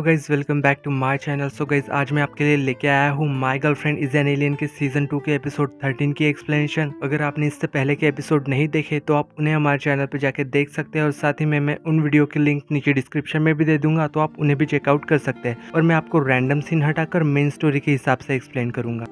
Guys, welcome back to my channel. So guys, आज मैं आपके लिए लेके आया हूँ my girlfriend is an alien के सीजन 2 के एपिसोड 13 की एक्सप्लेनेशन। अगर आपने इससे पहले के एपिसोड नहीं देखे तो आप उन्हें हमारे चैनल पर जाके देख सकते हैं और साथ ही में मैं उन वीडियो की लिंक नीचे डिस्क्रिप्शन में भी दे दूंगा, तो आप उन्हें भी चेकआउट कर सकते हैं। और मैं आपको रैंडम सीन हटाकर मेन स्टोरी के हिसाब से एक्सप्लेन करूंगा।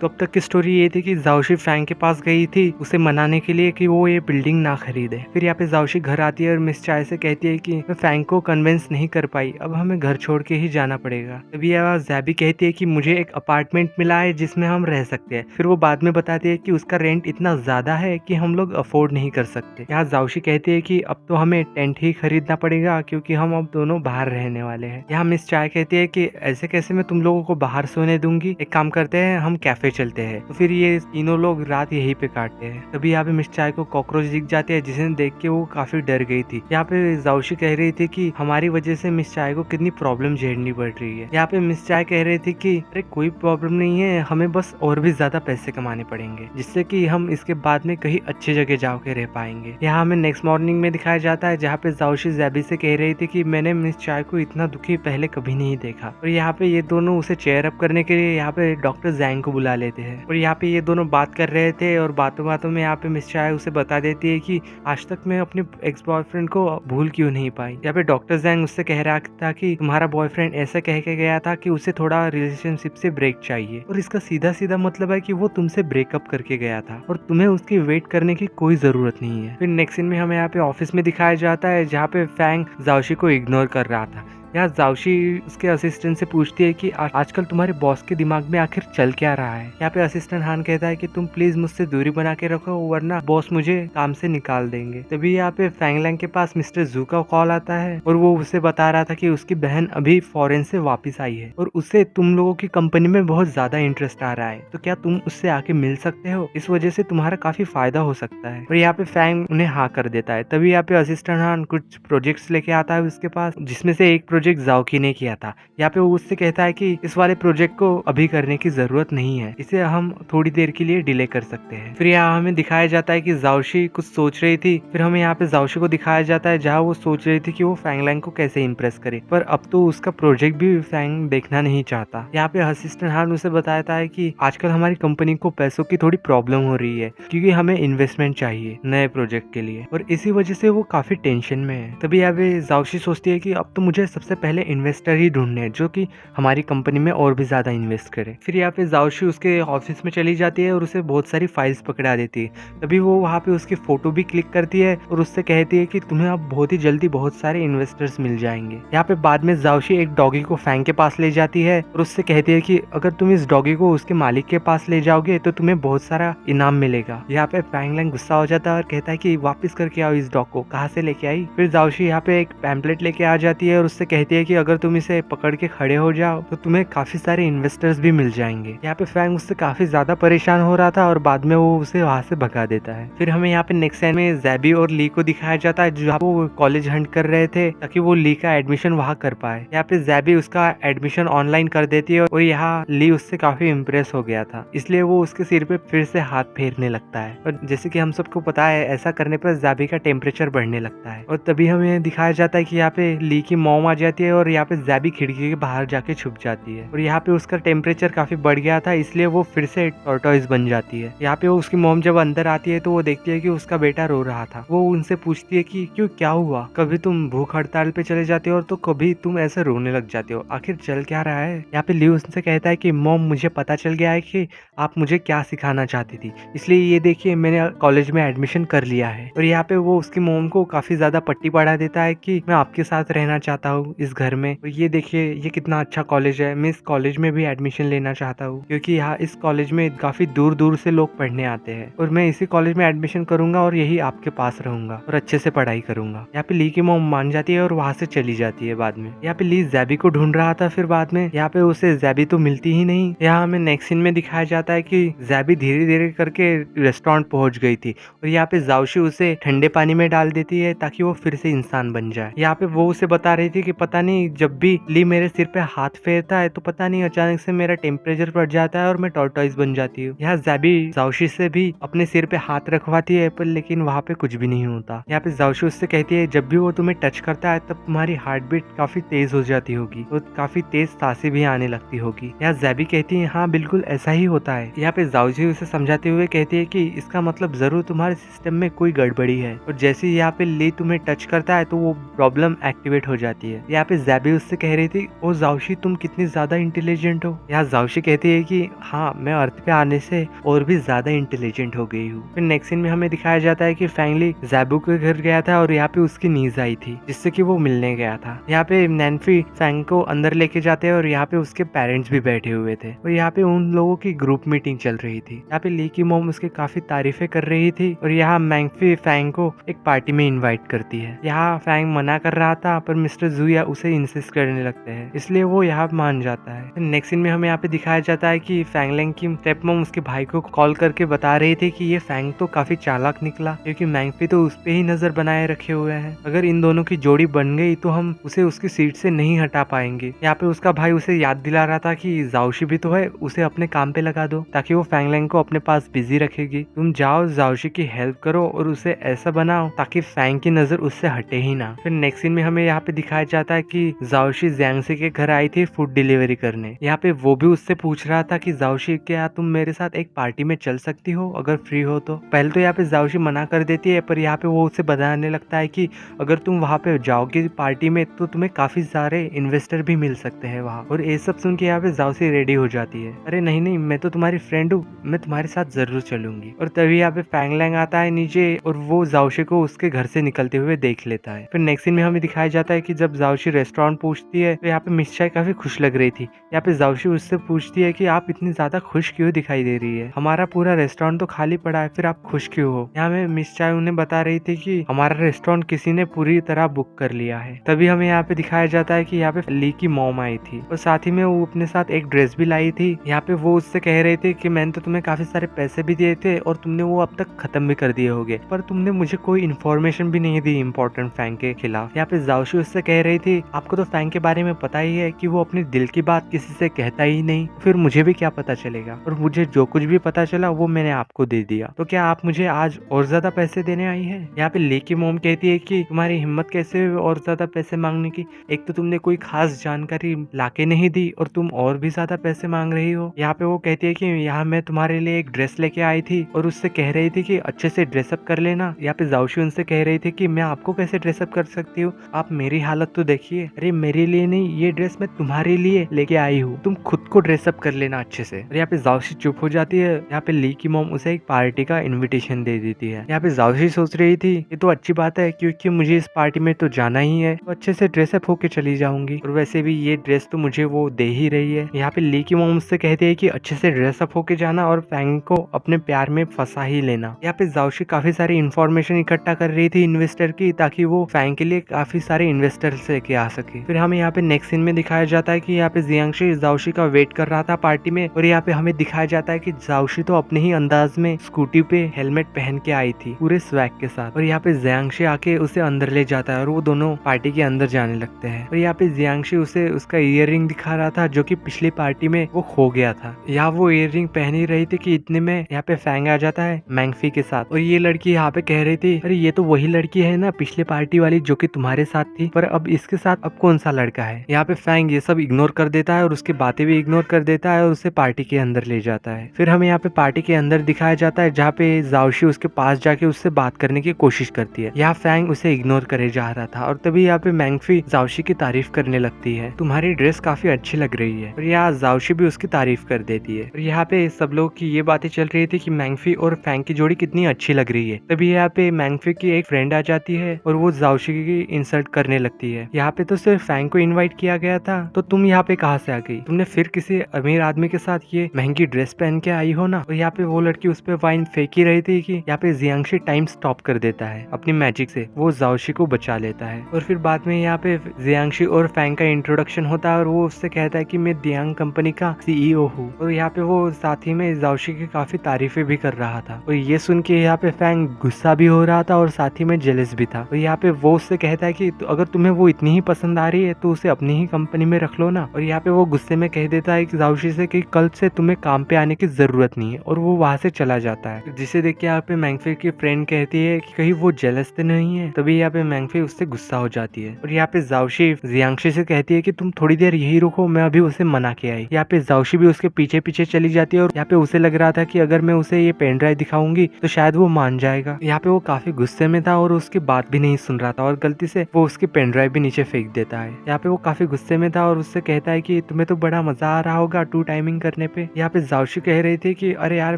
तो अब तक की स्टोरी ये थी कि जाओशी फैंग के पास गई थी उसे मनाने के लिए कि वो ये बिल्डिंग ना खरीदे। फिर यहाँ पे जाओशी घर आती है और मिस चाय से कहती है कि मैं फैंग को कन्विंस नहीं कर पाई, अब हमें घर छोड़ के ही जाना पड़ेगा। तभी यह जैबी कहती है कि मुझे एक अपार्टमेंट मिला है जिसमें हम रह सकते हैं। फिर वो बाद में बताती है कि उसका रेंट इतना ज्यादा है कि हम लोग अफोर्ड नहीं कर सकते। यहाँ जाओशी कहती है कि अब तो हमें टेंट ही खरीदना पड़ेगा क्योंकि हम अब दोनों बाहर रहने वाले हैं। यहाँ मिस चाय कहती है कि ऐसे कैसे मैं तुम लोगों को बाहर सोने दूंगी, एक काम करते हैं हम कैफे चलते हैं। तो फिर ये तीनों लोग रात यहीं पे काटते हैं। तभी यहाँ पे मिस चाय को कॉकरोच दिख जाते हैं जिसे देख के वो काफी डर गई थी। यहाँ पे जाओशी कह रही थी कि हमारी वजह से मिस चाय को कितनी प्रॉब्लम झेलनी पड़ रही है। यहाँ पे मिस चाय कह रही थी कि अरे कोई प्रॉब्लम नहीं है, हमें बस और भी ज्यादा पैसे कमाने पड़ेंगे जिससे कि हम इसके बाद में कहीं अच्छी जगह जाके रह पाएंगे। यहाँ हमें नेक्स्ट मॉर्निंग में दिखाया जाता है जहाँ पे जाओशी जैबी से कह रही थी कि मैंने मिस चाय को इतना दुखी पहले कभी नहीं देखा। और यहाँ पे ये दोनों उसे चेयर अप करने के लिए यहाँ पे डॉक्टर जैंग को बुला लेते हैं। और यहाँ पे ये दोनों बात कर रहे थे और बातों बातों में यहाँ पे मिस चाय उसे बता देती है कि आज तक मैं अपने एक्स बॉयफ्रेंड को भूल क्यों नहीं पाई। यहाँ पे डॉक्टर जैंग उससे कह रहा था कि तुम्हारा बॉयफ्रेंड ऐसा कह के गया था कि उसे थोड़ा रिलेशनशिप से ब्रेक चाहिए, और इसका सीधा सीधा मतलब है कि वो तुमसे ब्रेकअप करके गया था और तुम्हें उसकी वेट करने की कोई जरूरत नहीं है। फिर नेक्स्ट सीन में हमें यहाँ पे ऑफिस में दिखाया जाता है जहाँ पे फैंग जाओशी को इग्नोर कर रहा था। यहाँ जाओशी उसके असिस्टेंट से पूछती है कि आजकल तुम्हारे बॉस के दिमाग में आखिर चल क्या रहा है। यहाँ पे असिस्टेंट हान कहता है कि तुम प्लीज मुझसे दूरी बना के रखो वरना बॉस मुझे काम से निकाल देंगे। तभी यहाँ पे फैंगलैंग के पास मिस्टर जू का कॉल आता है और वो उसे बता रहा था कि उसकी बहन अभी फॉरेन से वापस आई है और उसे तुम लोगों की कंपनी में बहुत ज्यादा इंटरेस्ट आ रहा है, तो क्या तुम उससे आके मिल सकते हो, इस वजह से तुम्हारा काफी फायदा हो सकता है। और यहाँ पे फैंग उन्हें हाँ कर देता है। तभी यहाँ पे असिस्टेंट हान कुछ प्रोजेक्ट्स लेके आता है उसके पास, जिसमें से एक प्रोजेक्ट जाओकी ने किया था। यहाँ पे वो उससे कहता है कि इस वाले प्रोजेक्ट को अभी करने की जरूरत नहीं है, इसे हम थोड़ी देर के लिए डिले कर सकते हैं। फिर यहाँ हमें दिखाया जाता है कि जाओशी कुछ सोच रही थी। फिर हमें यहाँ पे जाओशी को दिखाया जाता है जहाँ वो सोच रही थी कि वो फैंगलैंग को कैसे इम्प्रेस करे, पर अब तो उसका प्रोजेक्ट भी फैंग देखना नहीं चाहता। यहाँ पे असिस्टेंट हान उसे बताता है कि आजकल हमारी कंपनी को पैसों की थोड़ी प्रॉब्लम हो रही है क्योंकि हमें इन्वेस्टमेंट चाहिए नए प्रोजेक्ट के लिए, और इसी वजह से वो काफी टेंशन में है। तभी यहाँ पे जाओशी सोचती है कि अब तो मुझे सबसे पहले इन्वेस्टर ही ढूंढने हैं जो कि हमारी कंपनी में और भी ज्यादा इन्वेस्ट करे। फिर यहाँ पे जाओशी उसके ऑफिस में चली जाती है और उसे बहुत सारी फाइल्स पकड़ा देती है। तभी वो वहाँ पे उसकी फोटो भी क्लिक करती है और उससे कहती है कि तुम्हें अब बहुत ही जल्दी बहुत सारे इन्वेस्टर्स मिल जाएंगे। यहाँ पे बाद में जाओशी एक डॉगी को फैंग के पास ले जाती है और उससे कहती है कि अगर तुम इस डॉगी को उसके मालिक के पास ले जाओगे तो तुम्हें बहुत सारा इनाम मिलेगा। यहाँ पे फैंगलैंग गुस्सा हो जाता है और कहता है कि वापस करके आओ इस डॉग को, कहाँ से लेके आई। फिर जाओशी यहाँ पे एक पैम्पलेट लेके आ जाती है और उससे कहती है कि अगर तुम इसे पकड़ के खड़े हो जाओ तो तुम्हें काफी सारे इन्वेस्टर्स भी मिल जाएंगे। यहाँ पे फैंग उससे काफी ज्यादा परेशान हो रहा था और बाद में वो उसे वहां से भगा देता है। फिर हमें यहाँ पे नेक्स्ट सीन में जैबी और ली को दिखाया जाता है जहाँ वो कॉलेज हंट कर रहे थे ताकि वो ली का एडमिशन वहाँ कर पाए। यहाँ पे जैबी उसका एडमिशन ऑनलाइन कर देती है और यहाँ ली उससे काफी इम्प्रेस हो गया था, इसलिए वो उसके सिर पे फिर से हाथ फेरने लगता है। और जैसे कि हम सबको पता है ऐसा करने पर जैबी का टेम्परेचर बढ़ने लगता है। और तभी हमें दिखाया जाता है कि यहाँ पे ली की मॉम आ जाती है और यहाँ पे जैबी खिड़की के बाहर जाके छुप जाती है और यहाँ पे उसका टेम्परेचर काफी बढ़ गया था, इसलिए वो फिर से टॉर्टोइस बन जाती है। यहाँ पे वो उसकी मॉम जब अंदर आती है तो वो देखती है कि उसका बेटा रो रहा था। वो उनसे पूछती है कि क्यों, क्या हुआ, कभी तुम भूख हड़ताल पे चले जाते हो और तो कभी तुम ऐसे रोने लग जाते हो, आखिर चल क्या रहा है। यहाँ पे ली उनसे कहता है कि मॉम मुझे पता चल गया है कि आप मुझे क्या सिखाना चाहती थी, इसलिए ये देखिए मैंने कॉलेज में एडमिशन कर लिया है। और यहाँ पे वो उसकी मॉम को काफी ज्यादा पट्टी पढ़ा देता है कि मैं आपके साथ रहना चाहता हूँ इस घर में, और ये देखिए ये कितना अच्छा कॉलेज है, मैं इस कॉलेज में भी एडमिशन लेना चाहता हूँ क्योंकि यहाँ इस कॉलेज में काफी दूर दूर से लोग पढ़ने आते हैं और मैं इसी कॉलेज में एडमिशन करूंगा और यही आपके पास रहूंगा और अच्छे से पढ़ाई करूंगा। यहाँ पे ली की मॉम मान जाती है और वहाँ से चली जाती है। बाद में यहाँ पे ली जैबी को ढूंढ रहा था, फिर बाद में यहाँ पे उसे जैबी तो मिलती ही नहीं। यहाँ हमें नेक्स्ट सीन में दिखाया जाता है कि जैबी धीरे धीरे करके रेस्टोरेंट पहुंच गई थी और यहाँ पे जाओशी उसे ठंडे पानी में डाल देती है ताकि वो फिर से इंसान बन जाए। यहाँ पे वो उसे बता रही थी कि पता नहीं जब भी ली मेरे सिर पे हाथ फेरता है तो पता नहीं अचानक से मेरा टेम्परेचर बढ़ जाता है और मैं टॉर्टोइस बन जाती हूँ। यहाँ ज़ैबी जाओशी से भी अपने सिर पे हाथ रखवाती है पर लेकिन वहाँ पे कुछ भी नहीं होता। यहाँ पे जाओशी उससे कहती है जब भी वो तुम्हें टच करता है तब तुम्हारी हार्ट बीट काफी तेज हो जाती होगी और काफी तेज सांसें भी आने लगती होगी। यहाँ ज़ैबी कहती है हाँ बिल्कुल ऐसा ही होता है। यहाँ पे जाओशी उसे समझाते हुए कहती है कि इसका मतलब जरूर तुम्हारे सिस्टम में कोई गड़बड़ी है और जैसे ही यहाँ पे ली तुम्हें टच करता है तो वो प्रॉब्लम एक्टिवेट हो जाती है। यहाँ पे ज़ैबी उससे कह रही थी ओ जाओशी तुम कितनी ज्यादा इंटेलिजेंट हो। यहाँ जाओशी कहती है कि हाँ मैं अर्थ पे आने से और भी ज्यादा इंटेलिजेंट हो गई हूँ। फिर नेक्स्ट सीन में हमें दिखाया जाता है कि फैंगली ज़ैबू के घर गया था और यहाँ पे उसकी नींद आई थी जिससे कि वो मिलने गया था। यहाँ पे नैन्फी फैंग को अंदर लेके जाते हैं और यहाँ पे उसके पेरेंट्स भी बैठे हुए थे और यहाँ पे उन लोगों की ग्रुप मीटिंग चल रही थी। यहाँ पे ली की मॉम उसके काफी तारीफें कर रही थी और यहाँ मैंगफी फैंग को एक पार्टी में इनवाइट करती है। यहाँ फैंग मना कर रहा था पर मिस्टर ज़ुया उसे इंसिस्ट करने लगते हैं इसलिए वो यहाँ मान जाता है। नेक्स्ट सीन में हमें यहाँ पे दिखाया जाता है कि फैंगलैंग की स्टेप मॉम उसके भाई को कॉल करके बता रही थी कि ये फैंग तो काफी चालाक निकला क्योंकि मैंगफी तो उस पे ही नजर बनाए रखे हुए हैं। अगर इन दोनों की जोड़ी बन गई तो हम उसे उसकी सीट से नहीं हटा पाएंगे। यहाँ पे उसका भाई उसे याद दिला रहा था कि जाओशी भी तो है उसे अपने काम पे लगा दो ताकि वो फैंगलैंग को अपने पास बिजी रखेगी। तुम जाओ जाओशी की हेल्प करो और उसे ऐसा बनाओ ताकि फैंग की नजर उससे हटे ही ना। फिर नेक्स्ट सीन में हमें यहाँ पे दिखाया जाता है कि जाओशी जियांगसी के घर आई थी फूड डिलीवरी करने। यहाँ पे वो भी उससे पूछ रहा था कि जाओशी क्या तुम मेरे साथ एक पार्टी में चल सकती हो अगर फ्री हो तो। पहले तो यहाँ पे जाओशी मना कर देती है पर यहाँ पे वो उसे बताने लगता है कि अगर तुम वहाँ पे जाओगे पार्टी में तो तुम्हें काफी सारे इन्वेस्टर भी मिल सकते हैं वहाँ। और ये सब सुन के यहाँ पे जाओशी रेडी हो जाती है। अरे नहीं नहीं मैं तो तुम्हारी फ्रेंड हूँ मैं तुम्हारे साथ जरूर चलूंगी। और तभी यहाँ पे फैंगलैंग आता है नीचे और वो जाओशी को उसके घर से निकलते हुए देख लेता है। फिर नेक्स्ट सीन में हमें दिखाया जाता है कि जब जाओशी रेस्टोरेंट पहुंचती है तो यहाँ पे मिस चाय काफी खुश लग रही थी। यहाँ पे जाओशी उससे पूछती है कि आप इतनी ज्यादा खुश क्यों दिखाई दे रही है, हमारा पूरा रेस्टोरेंट तो खाली पड़ा है फिर आप खुश क्यों हो। यहाँ में मिस चाय उन्हें बता रही थी कि हमारा रेस्टोरेंट किसी ने पूरी तरह बुक कर लिया है। तभी हमें यहाँ पे दिखाया जाता है कि यहाँ पे ली की मॉम आई थी और साथ ही में वो अपने साथ एक ड्रेस भी लाई थी। यहाँ पे वो उससे कह रहे थे कि मैंने तो तुम्हें काफी सारे पैसे भी दिए थे और तुमने वो अब तक खत्म भी कर दिए होंगे पर तुमने मुझे कोई इन्फॉर्मेशन भी नहीं दी इम्पोर्टेंट फैंग के खिलाफ। यहाँ पे जाओशी उससे कह रही थी आपको तो फैंग के बारे में पता ही है कि वो अपने दिल की बात किसी से कहता ही नहीं, फिर मुझे भी क्या पता चलेगा और मुझे जो कुछ भी पता चला वो मैंने आपको दे दिया तो क्या आप मुझे आज और ज्यादा पैसे देने आई है। यहाँ पे ली की मॉम कहती है कि तुम्हारी हिम्मत कैसे हुई और ज्यादा पैसे मांगने की, एक तो तुमने कोई खास जानकारी लाके नहीं दी और तुम और भी ज्यादा पैसे मांग रही हो। यहाँ पे वो कहती है कि यहाँ मैं तुम्हारे लिए एक ड्रेस लेके आई थी और उससे कह रही थी कि अच्छे से ड्रेसअप कर लेना। यहाँ पे जाओशी उनसे कह रही थी कि मैं आपको कैसे ड्रेसअप कर सकती हूँ, आप मेरी हालत तो देखिए। अरे मेरे लिए नहीं ये ड्रेस मैं तुम्हारे लिए लेके आई हूँ, तुम खुद को ड्रेसअप कर लेना अच्छे से। और यहाँ पे जाओशी चुप हो जाती है। यहाँ पे ली की मॉम उसे एक पार्टी का इन्विटेशन दे देती है। यहाँ पे जाओशी सोच रही थी ये तो अच्छी बात है क्योंकि मुझे इस पार्टी में तो जाना ही है तो अच्छे से ड्रेसअप होके चली जाऊंगी और वैसे भी ये ड्रेस तो मुझे वो दे ही रही है। यहाँ पे ली की मॉम उससे कहती है कि अच्छे से ड्रेसअप होके जाना और फैंग को अपने प्यार में फंसा ही लेना। यहाँ पे जाओशी काफी सारी इन्फॉर्मेशन इकट्ठा कर रही थी इन्वेस्टर की ताकि वो फैंग के लिए काफी सारे इन्वेस्टर लेके आ सके। फिर हमें यहाँ पे नेक्स्ट सीन में दिखाया जाता है कि यहाँ पे जियांगशी जाओशी का वेट कर रहा था पार्टी में और यहाँ पे हमें दिखाया जाता है कि जाओशी तो अपने ही अंदाज में स्कूटी पे हेलमेट पहन के आई थी पूरे स्वैग के साथ और यहाँ पे जियांगशी आके उसे अंदर ले जाता है और वो दोनों पार्टी के अंदर जाने लगते हैं। और यहाँ पे जियांगशी उसे उसका ईयररिंग दिखा रहा था जो कि पिछली पार्टी में वो खो गया था। यहाँ वो ईयररिंग पहन ही रही थी कि इतने में यहाँ पे फैंग आ जाता है मैंगफी के साथ और ये लड़की यहाँ पे कह रही थी अरे ये तो वही लड़की है ना पिछले पार्टी वाली जो कि तुम्हारे साथ थी, पर अब इसके साथ अब कौन सा लड़का है। यहाँ पे फैंग ये सब इग्नोर कर देता है और उसकी बातें भी इग्नोर कर देता है और उसे पार्टी के अंदर ले जाता है। फिर हमें यहाँ पे पार्टी के अंदर दिखाया जाता है जहाँ पे जाओशी उसके पास जाके उससे बात करने की कोशिश करती है। यहाँ फैंग उसे इग्नोर करे जा रहा था और तभी यहाँ पे मैंगफी जाओशी की तारीफ करने लगती है, तुम्हारी ड्रेस काफी अच्छी लग रही है। और यहाँ जाओशी भी उसकी तारीफ कर देती है और यहाँ पे सब लोग की ये बातें चल रही थी कि मैंगफी और फैंग की जोड़ी कितनी अच्छी लग रही है। तभी यहाँ पे मैंगफी की एक फ्रेंड आ जाती है और वो जाओशी की इंसल्ट करने लगती है। यहाँ पे तो सिर्फ फैंग को इनवाइट किया गया था तो तुम यहाँ पे कहाँ से आ गई, तुमने फिर किसी अमीर आदमी के साथ ये महंगी ड्रेस पहन के आई हो ना। और यहाँ पे वो लड़की उस पे वाइन फेंक ही रही थी कि यहाँ पे जियांगशी टाइम स्टॉप कर देता है अपनी मैजिक से, वो जाओशी को बचा लेता है। और फिर बाद में यहाँ पे जियांगशी और फैंग का इंट्रोडक्शन होता है और वो उससे कहता है कि मैं दियांग कंपनी का CEO हूँ। और यहाँ पे वो साथ ही में जाओशी की काफी तारीफें भी कर रहा था और ये सुन के यहाँ पे फैंग गुस्सा भी हो रहा था और साथ ही में जेलस भी था। और यहाँ पे वो उससे कहता है कि अगर तुम्हें वो इतनी ही ही पसंद आ रही है तो उसे अपनी ही कंपनी में रख लो ना। और यहाँ पे वो गुस्से में कह देता है कि जाओशी से कि कल से तुम्हें काम पे आने की जरूरत नहीं है, और वो वहां से चला जाता है। जिसे देख के यहाँ पे मैंगफे की फ्रेंड कहती है कि कहीं वो जेलस तो नहीं है। तभी यहाँ पे मैंगफे उससे गुस्सा हो जाती है और यहाँ पे जाओशी जियांगशी से कहती है कि तुम थोड़ी देर यही रुको, मैं अभी उसे मना के आई। यहाँ पे जाओशी भी उसके पीछे पीछे चली जाती है और यहाँ पे उसे लग रहा था कि अगर मैं उसे ये पेन ड्राइव दिखाऊंगी तो शायद वो मान जाएगा। यहाँ पे वो काफी गुस्से में था और उसकी बात भी नहीं सुन रहा था और गलती से वो उसकी पेन ड्राइव भी नीचे फेंक देता है। यहाँ पे वो काफी गुस्से में था और उससे कहता है कि तुम्हें तो बड़ा मजा आ रहा होगा टू टाइमिंग करने पे। यहाँ पे जाओशी कह रही थी कि अरे यार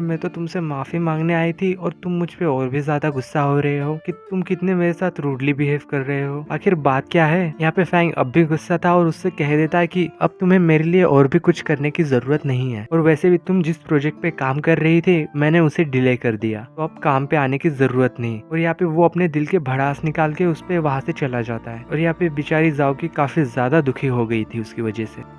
मैं तो तुमसे माफी मांगने आई थी और तुम मुझ पे और भी ज्यादा गुस्सा हो रहे हो कि तुम कितने मेरे साथ रूडली बिहेव कर रहे हो, आखिर बात क्या है। यहाँ पे फैंग अब भी गुस्सा था और उससे कह देता है कि अब तुम्हें मेरे लिए और भी कुछ करने की जरूरत नहीं है, और वैसे भी तुम जिस प्रोजेक्ट पे काम कर रही थी मैंने उसे डिले कर दिया, तो अब काम पे आने की जरूरत नहीं। और यहाँ पे वो अपने दिल के भड़ास निकाल के उस पे वहां से चला जाता है। और यहाँ पे बेचारी जाओ की काफी ज्यादा दुखी हो गई थी उसकी वजह से।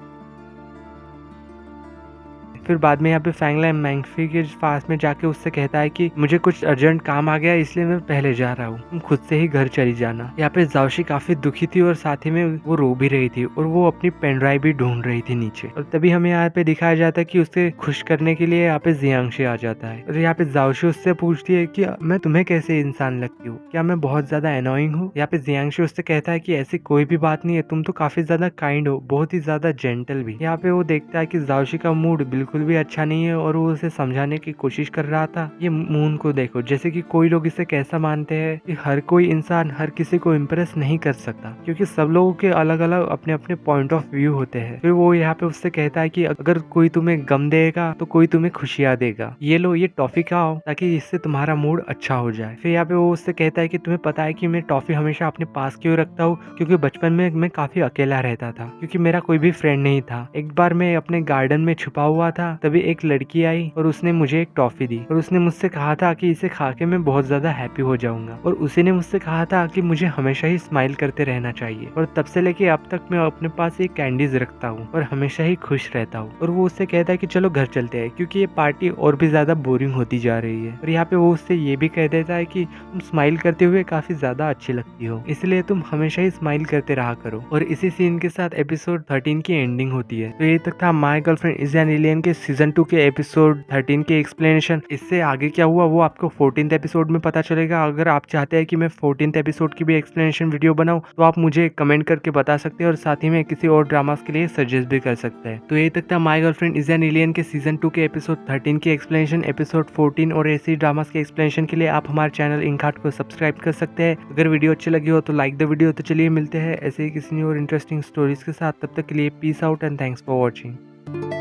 फिर बाद में यहाँ पे फैंगला मैंगफी के पास में जाके उससे कहता है कि मुझे कुछ अर्जेंट काम आ गया इसलिए मैं पहले जा रहा हूँ, तुम खुद से ही घर चली जाना। यहाँ पे जाओशी काफी दुखी थी और साथ ही में वो रो भी रही थी और वो अपनी पेन ड्राइव भी ढूंढ रही थी नीचे। और तभी हमें यहाँ पे दिखाया जाता है कि उसे खुश करने के लिए यहाँ पे जियांगशी आ जाता है और यहाँ पे जाओशी उससे पूछती है कि मैं तुम्हें कैसे इंसान लगती हूँ, क्या मैं बहुत ज्यादा एनोइंग हूँ। यहाँ पे जियांगशी उससे कहता है कि ऐसी कोई भी बात नहीं है, तुम तो काफी ज्यादा काइंड हो, बहुत ही ज्यादा जेंटल भी। यहाँ पे वो देखता है कि जाओशी का मूड बिल्कुल भी अच्छा नहीं है और वो उसे समझाने की कोशिश कर रहा था। ये मून को देखो, जैसे कि कोई लोग इसे कैसा मानते हैं कि हर कोई इंसान हर किसी को इम्प्रेस नहीं कर सकता, क्योंकि सब लोगों के अलग अलग अपने अपने पॉइंट ऑफ व्यू होते हैं। फिर वो यहाँ पे उससे कहता है कि अगर कोई तुम्हें गम देगा तो कोई तुम्हें खुशियाँ देगा, ये लो ये टॉफी खाओ ताकि इससे तुम्हारा मूड अच्छा हो जाए। फिर यहाँ पे वो उससे कहता है कि तुम्हें पता है कि मैं टॉफी हमेशा अपने पास क्यों रखता हूँ, क्योंकि बचपन में मैं काफी अकेला रहता था, क्योंकि मेरा कोई भी फ्रेंड नहीं था। एक बार मैं अपने गार्डन में छुपा हुआ था, तभी एक लड़की आई और उसने मुझे एक टॉफी दी और उसने मुझसे कहा था कि इसे खा के मैं बहुत ज्यादा हैप्पी हो जाऊंगा, और उसी ने मुझसे कहा था कि मुझे हमेशा ही स्माइल करते रहना चाहिए। और तब से लेके अब तक मैं अपने पास ये कैंडीज रखता हूँ और हमेशा ही खुश रहता हूँ। और वो उससे कहता है कि चलो घर चलते हैं, क्योंकि ये पार्टी और भी ज्यादा बोरिंग होती जा रही है। और यहाँ पे वो उससे ये भी कह देता है कि तुम स्माइल करते हुए काफी ज्यादा अच्छी लगती हो, इसलिए तुम हमेशा ही स्माइल करते रहा करो। और इसी सीन के साथ एपिसोड 13 की एंडिंग होती है। तो ये तक था my girlfriend is an alien के सीजन 2 के एपिसोड 13 की एक्सप्लेनेशन। इससे आगे क्या हुआ वो आपको 14th एपिसोड में पता चलेगा। अगर आप चाहते हैं कि मैं 14th एपिसोड की भी एक्सप्लेनेशन वीडियो बनाऊं तो आप मुझे कमेंट करके बता सकते हैं और साथ ही में किसी और ड्रामास के लिए सजेस्ट भी कर सकते हैं। तो ये तक था my girlfriend is an alien के सीजन 2 के एपिसोड 13 की एक्सप्लेनेशन। एपिसोड 14 और ऐसी ड्रामास के एक्सप्लेनेशन के लिए आप हमारे चैनल इंकहार्ट को सब्सक्राइब कर सकते हैं। अगर वीडियो अच्छी लगी हो तो लाइक द वीडियो। तो चलिए मिलते हैं ऐसे ही किसी और इंटरेस्टिंग स्टोरीज के साथ, तब तक के लिए peace out and thanks for watching.